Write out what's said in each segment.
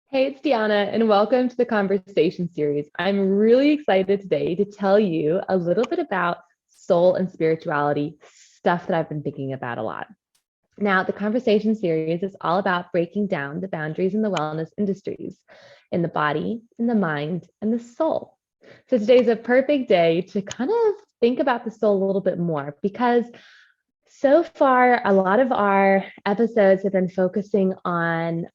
Hey, it's Dianna, and welcome to the conversation series. I'm really excited today to tell you a little bit about soul and spirituality, stuff that I've been thinking about a lot. Now, the conversation series is all about breaking down the boundaries in the wellness industries, in the body, in the mind, and the soul. So today's a perfect day to kind of think about the soul a little bit more because so far, a lot of our episodes have been focusing on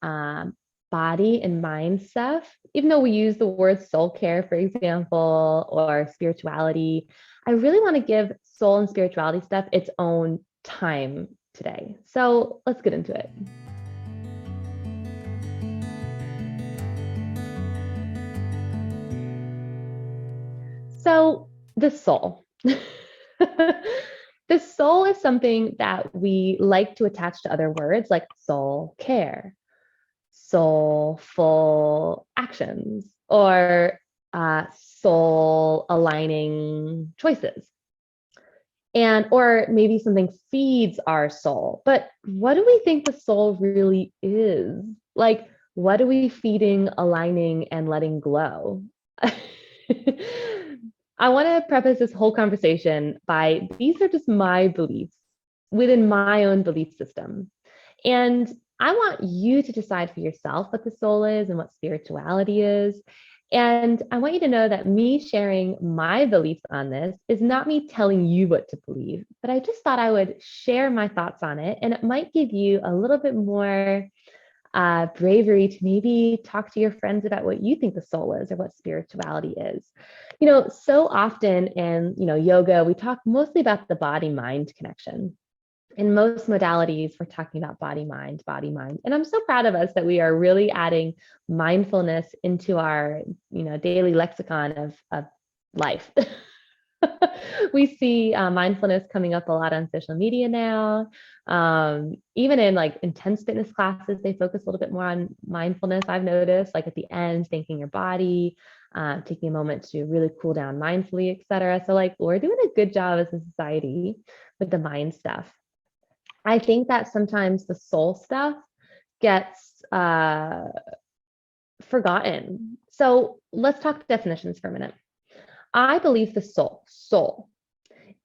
body and mind stuff. Even though we use the word soul care, for example, or spirituality, I really want to give soul and spirituality stuff its own time today. So let's get into it. So, the soul. The soul is something that we like to attach to other words like soul care, soulful actions, or soul aligning choices. And, or maybe something feeds our soul. But what do we think the soul really is? Like, what are we feeding, aligning, and letting glow? I want to preface this whole conversation by these are just my beliefs within my own belief system. And I want you to decide for yourself what the soul is and what spirituality is. And I want you to know that me sharing my beliefs on this is not me telling you what to believe, but I just thought I would share my thoughts on it. And it might give you a little bit more bravery to maybe talk to your friends about what you think the soul is or what spirituality is. So often in yoga, we talk mostly about the body mind connection. In most modalities, we're talking about body mind, body mind. And I'm so proud of us that we are really adding mindfulness into our, daily lexicon of life. We see mindfulness coming up a lot on social media now. Even in like intense fitness classes, they focus a little bit more on mindfulness. I've noticed, like at the end, thanking your body, taking a moment to really cool down mindfully, etc. So, like, we're doing a good job as a society with the mind stuff. I think that sometimes the soul stuff gets forgotten. So let's talk definitions for a minute. I believe the soul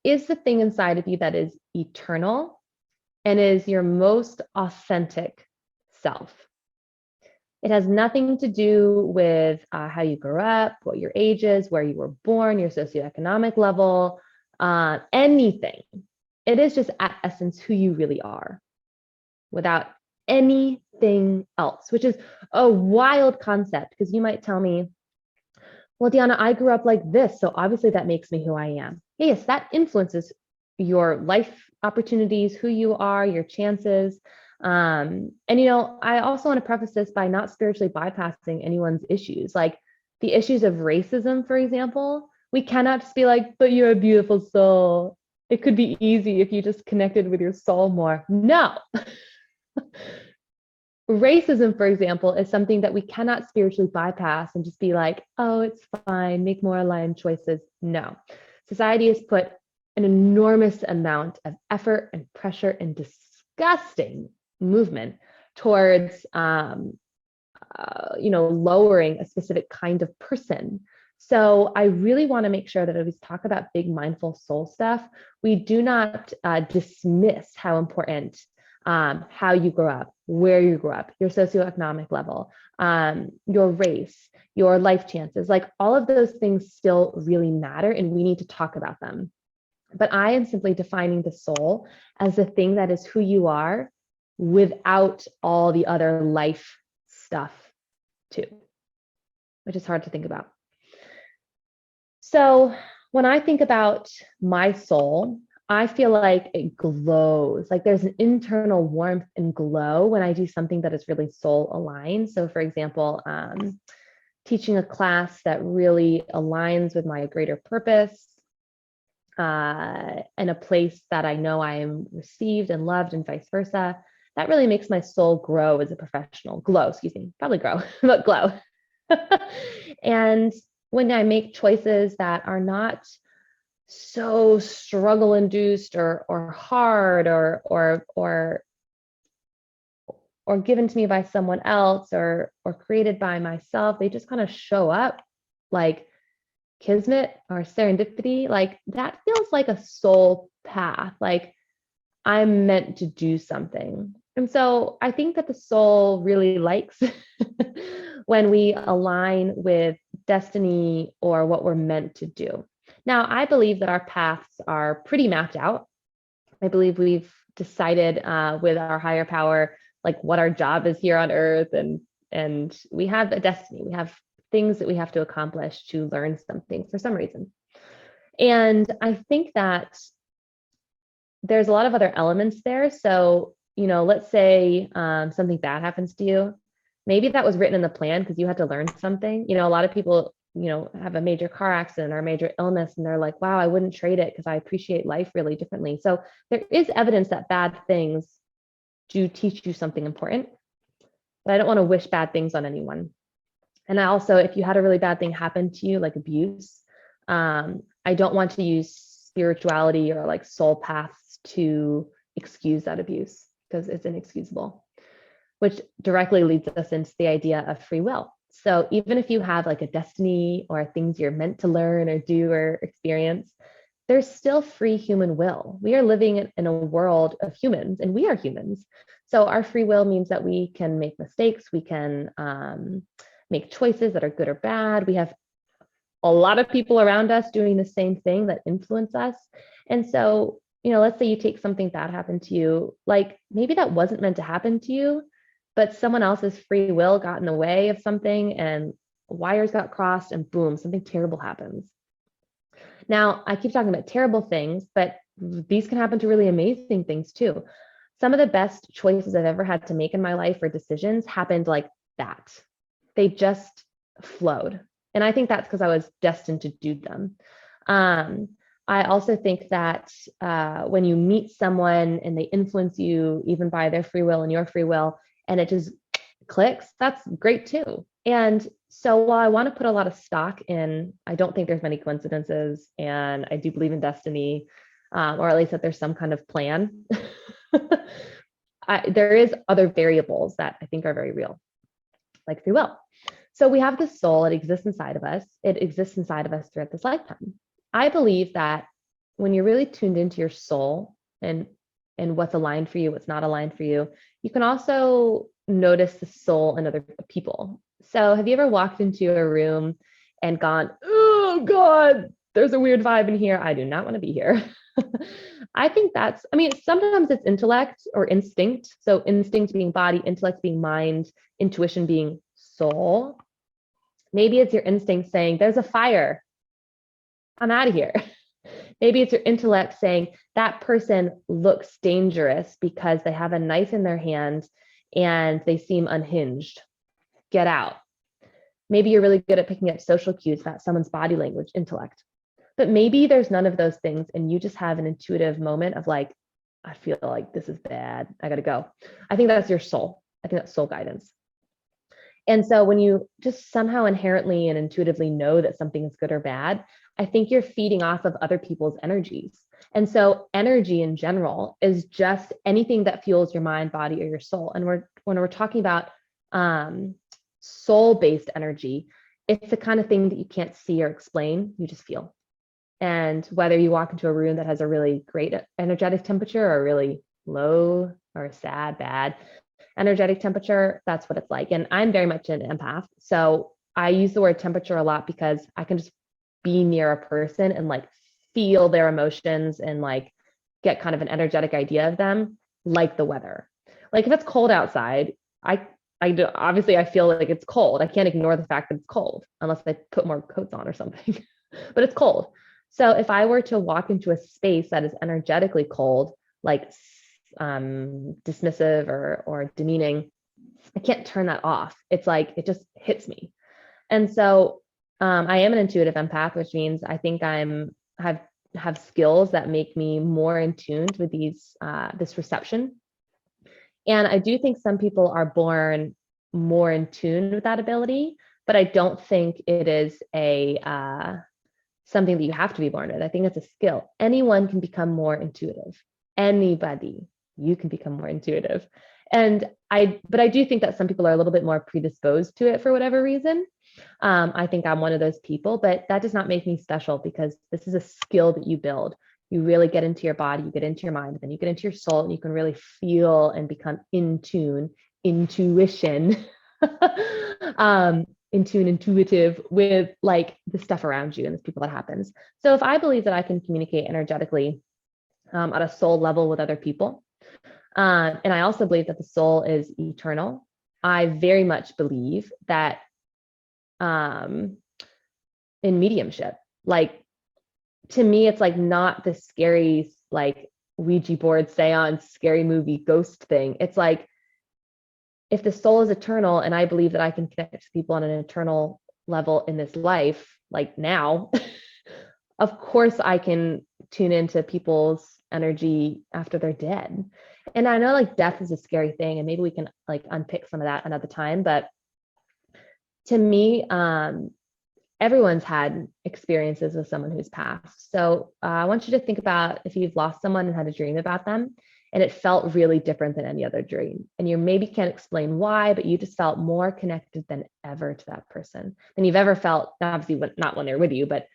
is the thing inside of you that is eternal and is your most authentic self. It has nothing to do with how you grew up, what your age is, where you were born, your socioeconomic level, anything. It is just at essence who you really are without anything else, which is a wild concept because you might tell me, well, Dianna, I grew up like this, so obviously that makes me who I am. Yes, that influences your life opportunities, who you are, your chances. And I also want to preface this by not spiritually bypassing anyone's issues, like the issues of racism, for example. We cannot just be like, but you're a beautiful soul. It could be easy if you just connected with your soul more. No. Racism, for example, is something that we cannot spiritually bypass and just be like, oh, it's fine, make more aligned choices. No. Society has put an enormous amount of effort and pressure and disgusting movement towards, lowering a specific kind of person. So I really want to make sure that as we talk about big mindful soul stuff, we do not dismiss how important how you grow up, where you grew up, your socioeconomic level, your race, your life chances, like all of those things still really matter and we need to talk about them. But I am simply defining the soul as the thing that is who you are without all the other life stuff too, which is hard to think about. So when I think about my soul, I feel like it glows. Like there's an internal warmth and glow when I do something that is really soul aligned. So, for example, teaching a class that really aligns with my greater purpose, and a place that I know I am received and loved, and vice versa. That really makes my soul grow as a professional. Glow, excuse me, probably grow, but glow. And when I make choices that are not so struggle induced or hard or or given to me by someone else or created by myself. They just kind of show up like kismet or serendipity. Like that feels like a soul path. Like I'm meant to do something. And so I think that the soul really likes when we align with destiny or what we're meant to do. Now, I believe that our paths are pretty mapped out. I believe we've decided with our higher power, like what our job is here on earth, and we have a destiny. We have things that we have to accomplish to learn something for some reason. And I think that there's a lot of other elements there. So, let's say something bad happens to you. Maybe that was written in the plan because you had to learn something. A lot of people, have a major car accident or a major illness, and they're like, wow, I wouldn't trade it because I appreciate life really differently. So there is evidence that bad things do teach you something important, but I don't want to wish bad things on anyone. And I also, if you had a really bad thing happen to you, like abuse, I don't want to use spirituality or like soul paths to excuse that abuse because it's inexcusable, which directly leads us into the idea of free will. So even if you have like a destiny or things you're meant to learn or do or experience, there's still free human will. We are living in a world of humans, and we are humans. So our free will means that we can make mistakes, we can make choices that are good or bad. We have a lot of people around us doing the same thing that influence us. And so, let's say you take something bad happen to you, like maybe that wasn't meant to happen to you, but someone else's free will got in the way of something and wires got crossed and boom, something terrible happens. Now, I keep talking about terrible things, but these can happen to really amazing things too. Some of the best choices I've ever had to make in my life or decisions happened like that. They just flowed. And I think that's because I was destined to do them. I also think that when you meet someone and they influence you, even by their free will and your free will, and it just clicks, that's great too. And so while I want to put a lot of stock in, I don't think there's many coincidences, and I do believe in destiny, or at least that there's some kind of plan. There is other variables that I think are very real, like free will. So we have the soul, it exists inside of us. It exists inside of us throughout this lifetime. I believe that when you're really tuned into your soul and what's aligned for you, what's not aligned for you, you can also notice the soul in other people. So have you ever walked into a room and gone, oh God, there's a weird vibe in here. I do not want to be here. I think sometimes it's intellect or instinct. So instinct being body, intellect being mind, intuition being soul. Maybe it's your instinct saying, there's a fire. I'm out of here. Maybe it's your intellect saying that person looks dangerous because they have a knife in their hand and they seem unhinged. Get out. Maybe you're really good at picking up social cues about someone's body language, intellect. But maybe there's none of those things and you just have an intuitive moment of like, I feel like this is bad. I got to go. I think that's your soul. I think that's soul guidance. And so when you just somehow inherently and intuitively know that something is good or bad, I think you're feeding off of other people's energies. And so energy in general is just anything that fuels your mind, body, or your soul. And when we're talking about soul-based energy, it's the kind of thing that you can't see or explain, you just feel. And whether you walk into a room that has a really great energetic temperature or a really low or sad, bad energetic temperature, that's what it's like. And I'm very much an empath. So I use the word temperature a lot because I can just be near a person and like feel their emotions and like get kind of an energetic idea of them, like the weather. Like if it's cold outside, I do, obviously I feel like it's cold. I can't ignore the fact that it's cold unless I put more coats on or something, but it's cold. So if I were to walk into a space that is energetically cold, like dismissive or demeaning, I can't turn that off. It's like, it just hits me. And so I am an intuitive empath, which means I think have skills that make me more in tune with this reception. And I do think some people are born more in tune with that ability, but I don't think it is something that you have to be born with. I think it's a skill. Anyone can become more intuitive. Anybody, you can become more intuitive. But I do think that some people are a little bit more predisposed to it for whatever reason. I think I'm one of those people, but that does not make me special because this is a skill that you build. You really get into your body, you get into your mind, then you get into your soul, and you can really feel and become in tune, intuition, in tune, intuitive with like the stuff around you and the people that happens. So if I believe that I can communicate energetically at a soul level with other people, and I also believe that the soul is eternal, I very much believe that in mediumship, like to me, it's like not the scary, like Ouija board seance, scary movie ghost thing. It's like, if the soul is eternal and I believe that I can connect to people on an eternal level in this life, like now, of course I can tune into people's energy after they're dead. And I know like death is a scary thing, and maybe we can like unpick some of that another time. But to me, everyone's had experiences with someone who's passed. So I want you to think about if you've lost someone and had a dream about them, and it felt really different than any other dream. And you maybe can't explain why, but you just felt more connected than ever to that person than you've ever felt, obviously not when they're with you, but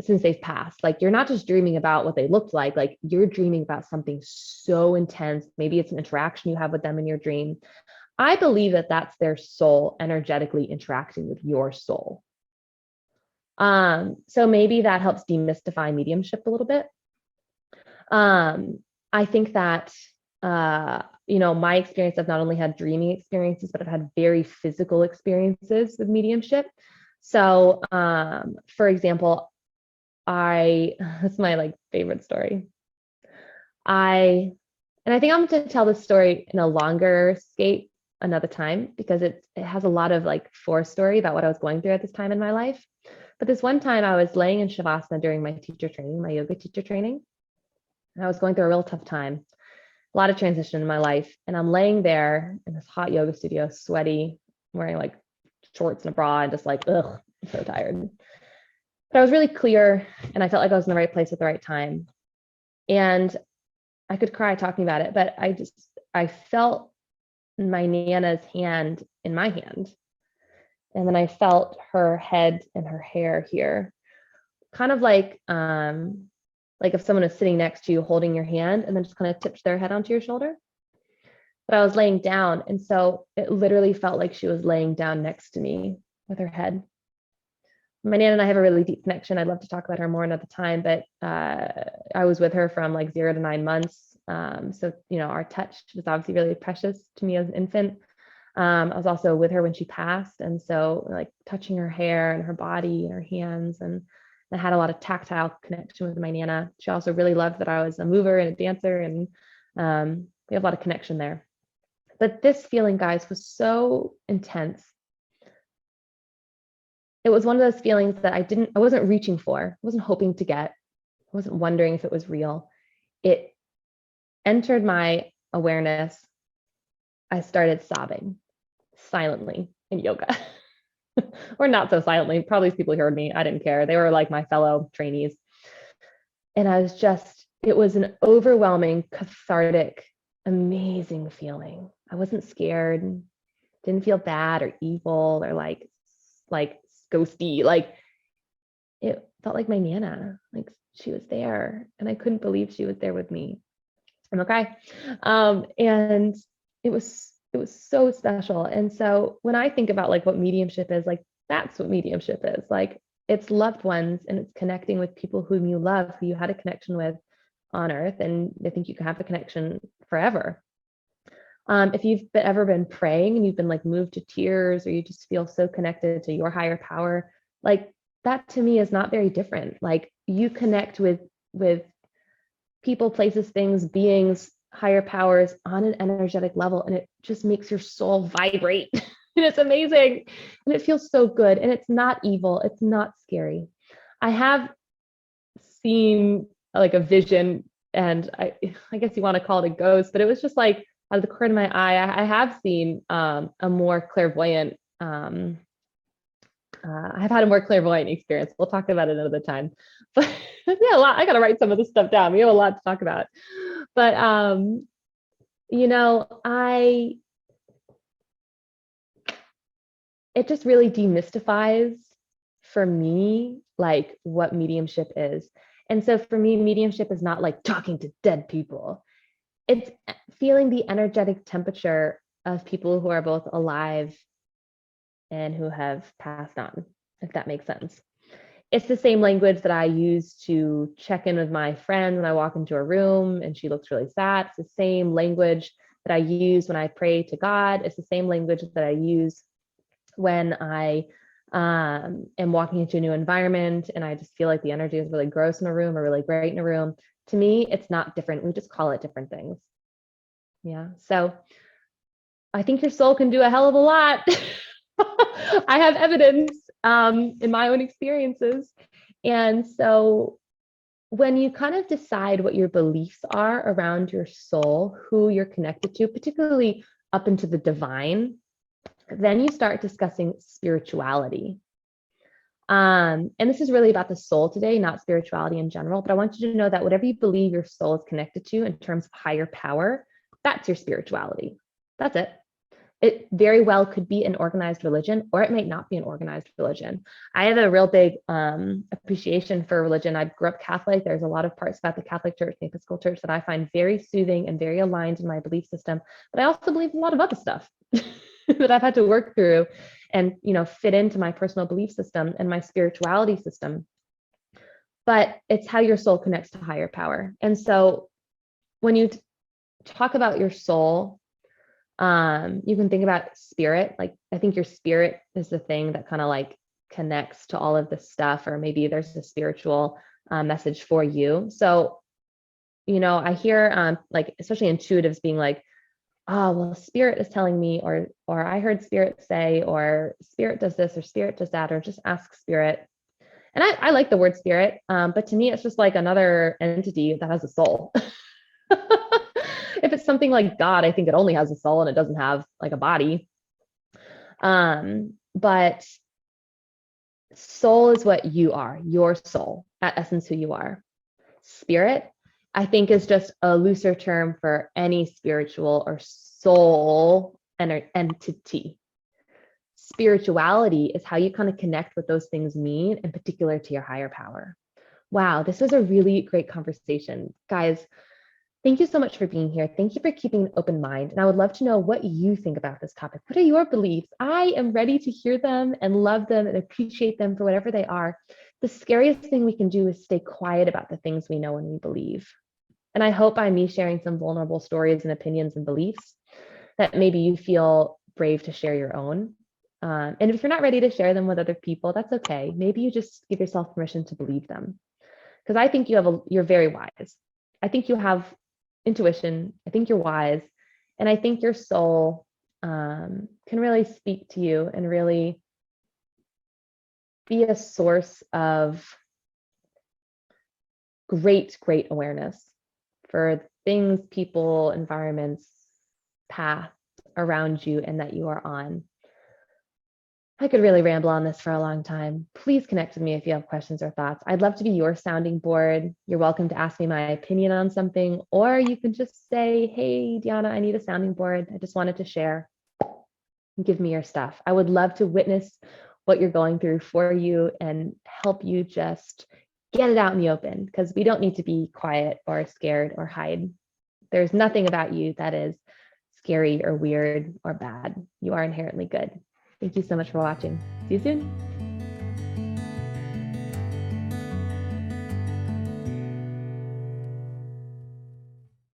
since they've passed. Like you're not just dreaming about what they looked like you're dreaming about something so intense. Maybe it's an interaction you have with them in your dream. I believe that that's their soul energetically interacting with your soul. So maybe that helps demystify mediumship a little bit. I think that, my experience, I've not only had dreaming experiences, but I've had very physical experiences with mediumship. So, for example, that's my like favorite story. And I think I'm going to tell this story in a longer skate another time because it has a lot of like story about what I was going through at this time in my life. But this one time I was laying in Shavasana during my teacher training, my yoga teacher training. And I was going through a real tough time, a lot of transition in my life. And I'm laying there in this hot yoga studio, sweaty, wearing like shorts and a bra and just like, ugh, I'm so tired. But I was really clear and I felt like I was in the right place at the right time. And I could cry talking about it, but I felt my Nana's hand in my hand. And then I felt her head and her hair here, kind of like if someone is sitting next to you holding your hand and then just kind of tips their head onto your shoulder. But I was laying down. And so it literally felt like she was laying down next to me with her head. My Nana and I have a really deep connection. I'd love to talk about her more another time, but I was with her from like 0 to 9 months. So, our touch was obviously really precious to me as an infant. I was also with her when she passed. And so like touching her hair and her body and her hands, and I had a lot of tactile connection with my Nana. She also really loved that I was a mover and a dancer, and we have a lot of connection there. But this feeling, guys, was so intense. It was one of those feelings that I wasn't reaching for, I wasn't hoping to get, I wasn't wondering if it was real. It entered my awareness. I started sobbing silently in yoga. Or not so silently. Probably people heard me. I didn't care. They were like my fellow trainees. And it was an overwhelming, cathartic, amazing feeling. I wasn't scared, didn't feel bad or evil or like ghosty. Like it felt like my Nana, like she was there and I couldn't believe she was there with me. I'm okay. And it was so special. And so when I think about like what mediumship is, like that's what mediumship is. Like it's loved ones and it's connecting with people whom you love, who you had a connection with on earth. And I think you can have a connection forever. If you've ever been praying and you've been like moved to tears, or you just feel so connected to your higher power, like that to me is not very different. Like you connect with people, places, things, beings, higher powers on an energetic level, and it just makes your soul vibrate. And it's amazing. And it feels so good. And it's not evil. It's not scary. I have seen like a vision, and I guess you want to call it a ghost, but it was just like out of the corner of my eye. I have seen a more clairvoyant, I've had a more clairvoyant experience. We'll talk about it another time. But yeah, a lot. I got to write some of this stuff down. We have a lot to talk about. But You know, it just really demystifies for me like what mediumship is. And so for me, mediumship is not like talking to dead people. It's feeling the energetic temperature of people who are both alive and who have passed on, if that makes sense. It's the same language that I use to check in with my friend when I walk into a room and she looks really sad. It's the same language that I use when I pray to God. It's the same language that I use when I am walking into a new environment and I just feel like the energy is really gross in a room or really great in a room. To me, it's not different. We just call it different things. Yeah. So I think your soul can do a hell of a lot. I have evidence in my own experiences. And so when you kind of decide what your beliefs are around your soul, who you're connected to, particularly up into the divine, then you start discussing spirituality. And this is really about the soul today, not spirituality in general. But I want you to know that whatever you believe your soul is connected to in terms of higher power, that's your spirituality. That's it. It very well could be an organized religion, or it might not be an organized religion. I have a real big appreciation for religion. I grew up Catholic. There's a lot of parts about the Catholic Church, the Episcopal Church, that I find very soothing and very aligned in my belief system. But I also believe a lot of other stuff that I've had to work through and fit into my personal belief system and my spirituality system. But it's how your soul connects to higher power. And so when you talk about your soul, you can think about spirit. Like, I think your spirit is the thing that kind of like connects to all of this stuff, or maybe there's a spiritual message for you. So, I hear like, especially intuitives being like, oh, well, spirit is telling me, or I heard spirit say, or spirit does this, or spirit does that, or just ask spirit. And I like the word spirit, but to me, it's just like another entity that has a soul. If it's something like God, I think it only has a soul and it doesn't have like a body. But soul is what you are, your soul, at essence, who you are. Spirit, I think, is just a looser term for any spiritual or soul entity. Spirituality is how you kind of connect what those things mean, in particular to your higher power. Wow, this was a really great conversation. Guys, thank you so much for being here. Thank you for keeping an open mind. And I would love to know what you think about this topic. What are your beliefs? I am ready to hear them and love them and appreciate them for whatever they are. The scariest thing we can do is stay quiet about the things we know and we believe. And I hope by me sharing some vulnerable stories and opinions and beliefs that maybe you feel brave to share your own. And if you're not ready to share them with other people, that's okay. Maybe you just give yourself permission to believe them. Because I think you're very wise. I think you have intuition. I think you're wise. And I think your soul can really speak to you and really be a source of great, great awareness for things, people, environments, path around you and that you are on. I could really ramble on this for a long time. Please connect with me if you have questions or thoughts. I'd love to be your sounding board. You're welcome to ask me my opinion on something, or you can just say, hey, Dianna, I need a sounding board. I just wanted to share. Give me your stuff. I would love to witness what you're going through for you and help you just get it out in the open, because we don't need to be quiet or scared or hide. There's nothing about you that is scary or weird or bad. You are inherently good. Thank you so much for watching. See you soon.